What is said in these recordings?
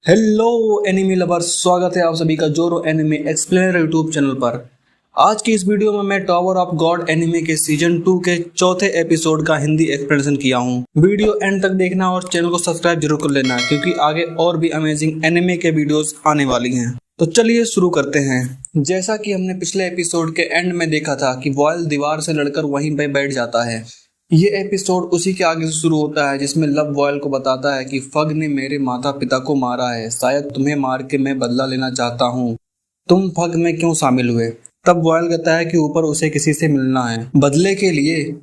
Hello enemy lovers, स्वागत है आप सभी का जोरो एनिमे एक्सप्लेनर यूट्यूब चैनल पर। आज की इस वीडियो में मैं टावर ऑफ गॉड एनिमे के सीजन 2 के चौथे एपिसोड का हिंदी एक्सप्लेनेशन किया हूँ। वीडियो एंड तक देखना और चैनल को सब्सक्राइब जरूर कर लेना, क्योंकि आगे और भी अमेजिंग एनिमे के वीडियोस आने वाली हैं। तो चलिए शुरू करते हैं। जैसा कि हमने पिछले एपिसोड के एंड में देखा था कि वॉयल दीवार से लड़कर वहीं पे बैठ जाता है। ये एपिसोड उसी के आगे से शुरू होता है, जिसमें लव वॉयल को बताता है कि फग ने मेरे माता पिता को मारा है, शायद तुम्हें मार के मैं बदला लेना चाहता हूँ। तुम फग में क्यों शामिल हुए? तब वॉयल कहता है कि ऊपर उसे किसी से मिलना है, बदले के लिए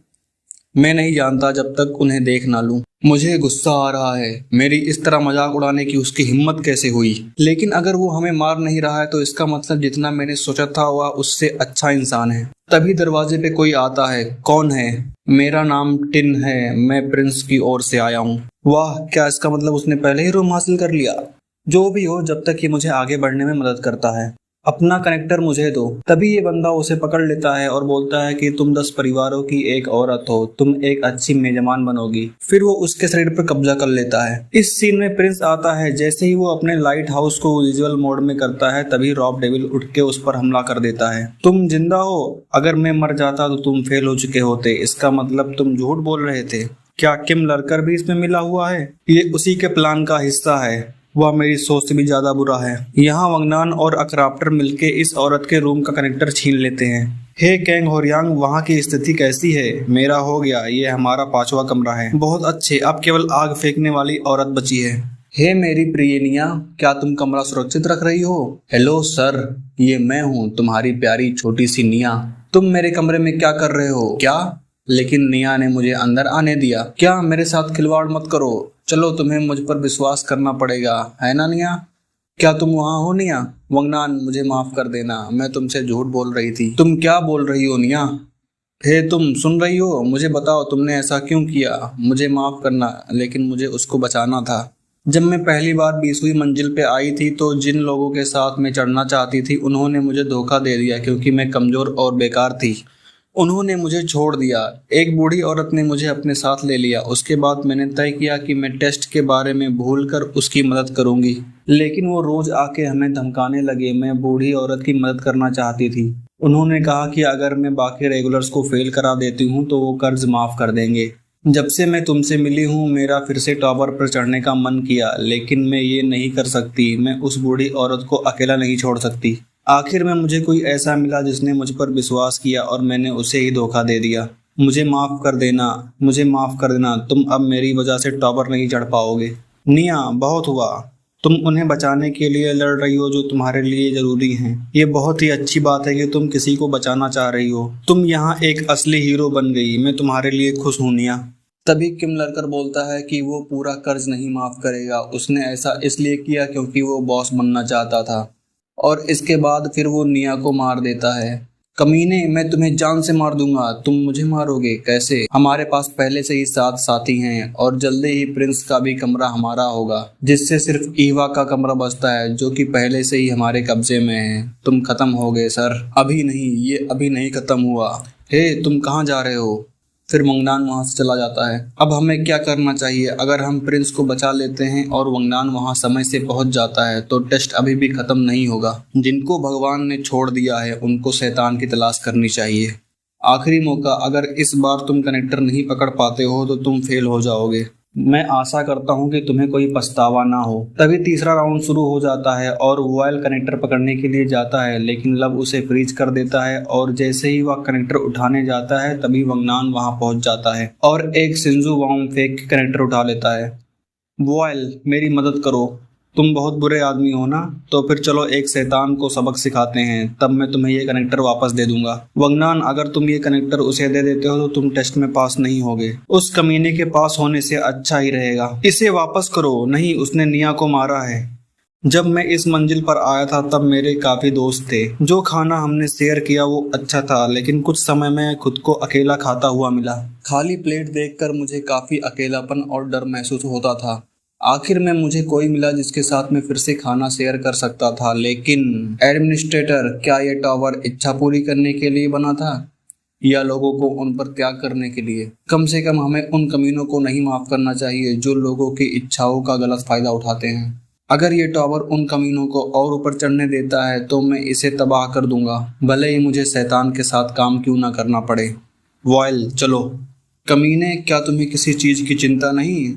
मैं नहीं जानता जब तक उन्हें देख ना लूं। मुझे गुस्सा आ रहा है, मेरी इस तरह मजाक उड़ाने की उसकी हिम्मत कैसे हुई। लेकिन अगर वो हमें मार नहीं रहा है तो इसका मतलब जितना मैंने सोचा था वह उससे अच्छा इंसान है। तभी दरवाजे पे कोई आता है। कौन है? मेरा नाम टिन है, मैं प्रिंस की ओर से आया हूँ। वाह, क्या इसका मतलब उसने पहले ही रूम हासिल कर लिया? जो भी हो, जब तक ये मुझे आगे बढ़ने में मदद करता है। अपना कनेक्टर मुझे दो। तभी ये बंदा उसे पकड़ लेता है और बोलता है कि तुम 10 परिवारों की एक औरत हो, तुम एक अच्छी मेजबान बनोगी। फिर वो उसके शरीर पर कब्जा कर लेता है। इस सीन में प्रिंस आता है। जैसे ही वो अपने लाइट हाउस को विजुअल मोड में करता है, तभी रॉब डेविल उठ के उस पर हमला कर देता है। तुम जिंदा हो? अगर मैं मर जाता तो तुम फेल हो चुके होते। इसका मतलब तुम झूठ बोल रहे थे। क्या किम लड़कर भी इसमें मिला हुआ है? ये उसी के प्लान का हिस्सा है। वह मेरी सोच से भी ज्यादा बुरा है। यहाँ वंगनान और अक्राफ्टर मिलके इस औरत के रूम का कनेक्टर छीन लेते हैं। हे कैंग होरियांग, वहाँ की स्थिति कैसी है? मेरा हो गया, ये हमारा 5वां कमरा है। बहुत अच्छे, अब केवल आग फेंकने वाली औरत बची है। हे मेरी प्रियनिया, क्या तुम कमरा सुरक्षित रख रही हो? हेलो सर, ये मैं हूँ, तुम्हारी प्यारी छोटी सी निया। तुम मेरे कमरे में क्या कर रहे हो? क्या? लेकिन निया ने मुझे अंदर आने दिया। क्या? मेरे साथ खिलवाड़ मत करो। चलो, तुम्हें मुझ पर विश्वास करना पड़ेगा, है ना निया? क्या तुम वहाँ हो निया? वंगनान, मुझे माफ कर देना, मैं तुमसे झूठ बोल रही थी। तुम क्या बोल रही हो निया? हे, तुम सुन रही हो? मुझे बताओ, तुमने ऐसा क्यों किया? मुझे माफ करना, लेकिन मुझे उसको बचाना था। जब मैं पहली बार 20वीं मंजिल पे आई थी तो जिन लोगों के साथ मैं चढ़ना चाहती थी उन्होंने मुझे धोखा दे दिया, क्योंकि मैं कमजोर और बेकार थी। उन्होंने मुझे छोड़ दिया। एक बूढ़ी औरत ने मुझे अपने साथ ले लिया। उसके बाद मैंने तय किया कि मैं टेस्ट के बारे में भूलकर उसकी मदद करूंगी, लेकिन वो रोज आके हमें धमकाने लगे। मैं बूढ़ी औरत की मदद करना चाहती थी। उन्होंने कहा कि अगर मैं बाकी रेगुलर्स को फेल करा देती हूँ तो वो कर्ज माफ कर देंगे। जब से मैं तुमसे मिली हूँ मेरा फिर से टॉवर पर चढ़ने का मन किया, लेकिन मैं ये नहीं कर सकती। मैं उस बूढ़ी औरत को अकेला नहीं छोड़ सकती। आखिर में मुझे कोई ऐसा मिला जिसने मुझ पर विश्वास किया और मैंने उसे ही धोखा दे दिया। मुझे माफ कर देना, मुझे माफ कर देना। तुम अब मेरी वजह से टॉवर नहीं चढ़ पाओगे। निया, बहुत हुआ। तुम उन्हें बचाने के लिए लड़ रही हो जो तुम्हारे लिए जरूरी हैं। ये बहुत ही अच्छी बात है कि तुम किसी को बचाना चाह रही हो। तुम यहाँ एक असली हीरो बन गई। मैं तुम्हारे लिए खुश हूँ निया। तभी किम लड़कर बोलता है कि वो पूरा कर्ज नहीं माफ करेगा। उसने ऐसा इसलिए किया क्योंकि वो बॉस बनना चाहता था। और इसके बाद फिर वो निया को मार देता है। कमीने, मैं तुम्हें जान से मार दूंगा। तुम मुझे मारोगे? कैसे? हमारे पास पहले से ही 7 साथी हैं और जल्दी ही प्रिंस का भी कमरा हमारा होगा, जिससे सिर्फ ईवा का कमरा बचता है, जो कि पहले से ही हमारे कब्जे में है। तुम खत्म हो गए सर। अभी नहीं, ये अभी नहीं खत्म हुआ। हे, तुम कहाँ जा रहे हो? फिर वंगनान वहां से चला जाता है। अब हमें क्या करना चाहिए? अगर हम प्रिंस को बचा लेते हैं और वंगनान वहां समय से पहुंच जाता है तो टेस्ट अभी भी खत्म नहीं होगा। जिनको भगवान ने छोड़ दिया है उनको शैतान की तलाश करनी चाहिए। आखिरी मौका, अगर इस बार तुम कनेक्टर नहीं पकड़ पाते हो तो तुम फेल हो जाओगे। मैं आशा करता हूँ कि तुम्हें कोई पछतावा ना हो। तभी तीसरा राउंड शुरू हो जाता है और वॉयल कनेक्टर पकड़ने के लिए जाता है, लेकिन लव उसे फ्रीज कर देता है। और जैसे ही वह कनेक्टर उठाने जाता है तभी वंगनान वहां पहुंच जाता है और एक सिंजू बॉम्ब फेंक के कनेक्टर उठा लेता है। वॉयल, मेरी मदद करो। तुम बहुत बुरे आदमी हो ना? तो फिर चलो एक शैतान को सबक सिखाते हैं, तब मैं तुम्हें ये कनेक्टर वापस दे दूंगा। वंगनान, अगर तुम ये कनेक्टर उसे दे देते हो तो तुम टेस्ट में पास नहीं होगे। उस कमीने के पास होने से अच्छा ही रहेगा। इसे वापस करो। नहीं, उसने निया को मारा है। जब मैं इस मंजिल पर आया था तब मेरे काफी दोस्त थे। जो खाना हमने शेयर किया वो अच्छा था, लेकिन कुछ समय में खुद को अकेला खाता हुआ मिला। खाली प्लेट देखकर मुझे काफी अकेलापन और डर महसूस होता था। आखिर में मुझे कोई मिला जिसके साथ मैं फिर से खाना शेयर कर सकता था। लेकिन एडमिनिस्ट्रेटर, क्या ये टावर इच्छा पूरी करने के लिए बना था या लोगों को उन पर त्याग करने के लिए? कम से कम हमें उन कमीनों को नहीं माफ करना चाहिए जो लोगों की इच्छाओं का गलत फायदा उठाते हैं। अगर ये टावर उन कमीनों को और ऊपर चढ़ने देता है तो मैं इसे तबाह कर दूंगा, भले ही मुझे शैतान के साथ काम क्यों ना करना पड़े। वॉयल चलो। कमीने, क्या तुम्हें किसी चीज की चिंता नहीं?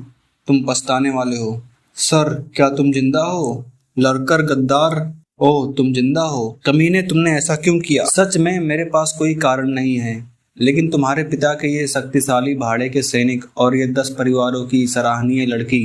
तुम पछताने वाले हो। सर, क्या तुम जिंदा हो? लड़कर गद्दार, ओह तुम जिंदा हो। कमीने, तुमने ऐसा क्यों किया? सच में मेरे पास कोई कारण नहीं है, लेकिन तुम्हारे पिता के ये शक्तिशाली भाड़े के सैनिक और ये 10 परिवारों की सराहनीय लड़की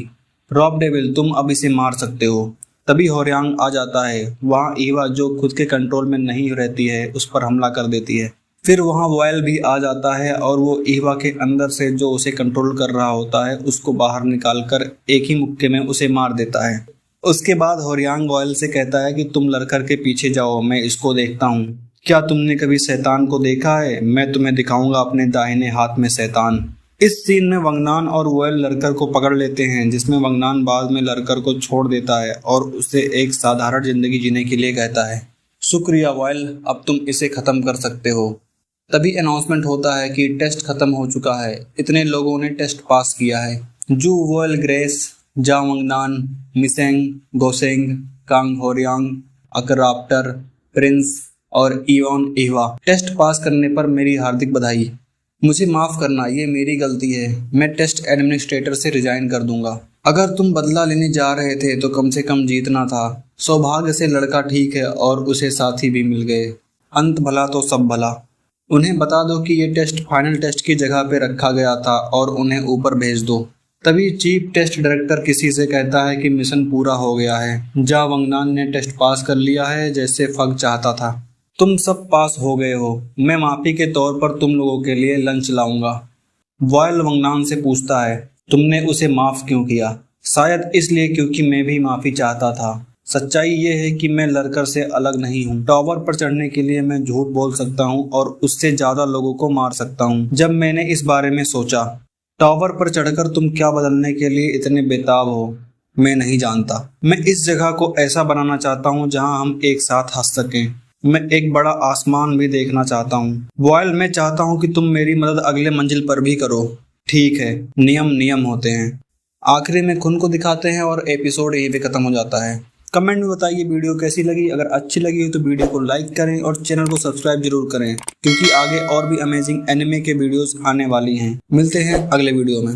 रॉब डेविल, तुम अब इसे मार सकते हो। तभी होर्यांग आ जाता है। वहाँ ईवा, जो खुद के कंट्रोल में नहीं रहती है, उस पर हमला कर देती है। फिर वहाँ वॉयल भी आ जाता है और वो ईवा के अंदर से जो उसे कंट्रोल कर रहा होता है उसको बाहर निकालकर एक ही मुक्के में उसे मार देता है। उसके बाद होर्यांग वॉयल से कहता है कि तुम लड़कर के पीछे जाओ, मैं इसको देखता हूँ। क्या तुमने कभी शैतान को देखा है? मैं तुम्हें दिखाऊंगा अपने दाहिने हाथ में शैतान। इस सीन में वंगनान और वॉयल लड़कर को पकड़ लेते हैं, जिसमें वंगनान बाद में लड़कर को छोड़ देता है और उसे एक साधारण जिंदगी जीने के लिए कहता है। शुक्रिया वॉयल, अब तुम इसे खत्म कर सकते हो। तभी अनाउंसमेंट होता है कि टेस्ट खत्म हो चुका है, इतने लोगों ने टेस्ट पास किया है। जू, वॉयल, ग्रेस, जा वंगनान, मिसेंग, गोसेंग, कांग होर्यांग, अकराप्टर, प्रिंस और इवॉन ईवा। टेस्ट पास करने पर मेरी हार्दिक बधाई। मुझे माफ करना, ये मेरी गलती है। मैं टेस्ट एडमिनिस्ट्रेटर से रिजाइन कर दूंगा। अगर तुम बदला लेने जा रहे थे तो कम से कम जीतना था। सौभाग्य से लड़का ठीक है और उसे साथी भी मिल गए। अंत भला तो सब भला। उन्हें बता दो कि ये टेस्ट फाइनल टेस्ट की जगह पे रखा गया था और उन्हें ऊपर भेज दो। तभी चीफ टेस्ट डायरेक्टर किसी से कहता है कि मिशन पूरा हो गया है। जा वंगनान ने टेस्ट पास कर लिया है, जैसे फग चाहता था। तुम सब पास हो गए हो। मैं माफी के तौर पर तुम लोगों के लिए लंच लाऊंगा। वॉयल वंगनान से पूछता है, तुमने उसे माफ क्यों किया? शायद इसलिए क्योंकि मैं भी माफी चाहता था। सच्चाई ये है कि मैं लड़कर से अलग नहीं हूँ। टावर पर चढ़ने के लिए मैं झूठ बोल सकता हूँ और उससे ज्यादा लोगों को मार सकता हूँ। जब मैंने इस बारे में सोचा, टावर पर चढ़कर तुम क्या बदलने के लिए इतने बेताब हो, मैं नहीं जानता। मैं इस जगह को ऐसा बनाना चाहता हूँ जहाँ हम एक साथ हंस सकें। मैं एक बड़ा आसमान भी देखना चाहता हूँ। वॉयल, मैं चाहता हूँ कि तुम मेरी मदद अगले मंजिल पर भी करो। ठीक है, नियम नियम होते हैं। आखिरी में खून को दिखाते हैं और एपिसोड यहीं पे खत्म हो जाता है। कमेंट में बताइए वीडियो कैसी लगी। अगर अच्छी लगी हो तो वीडियो को लाइक करें और चैनल को सब्सक्राइब जरूर करें, क्योंकि आगे और भी अमेजिंग एनिमे के वीडियोस आने वाली हैं। मिलते हैं अगले वीडियो में।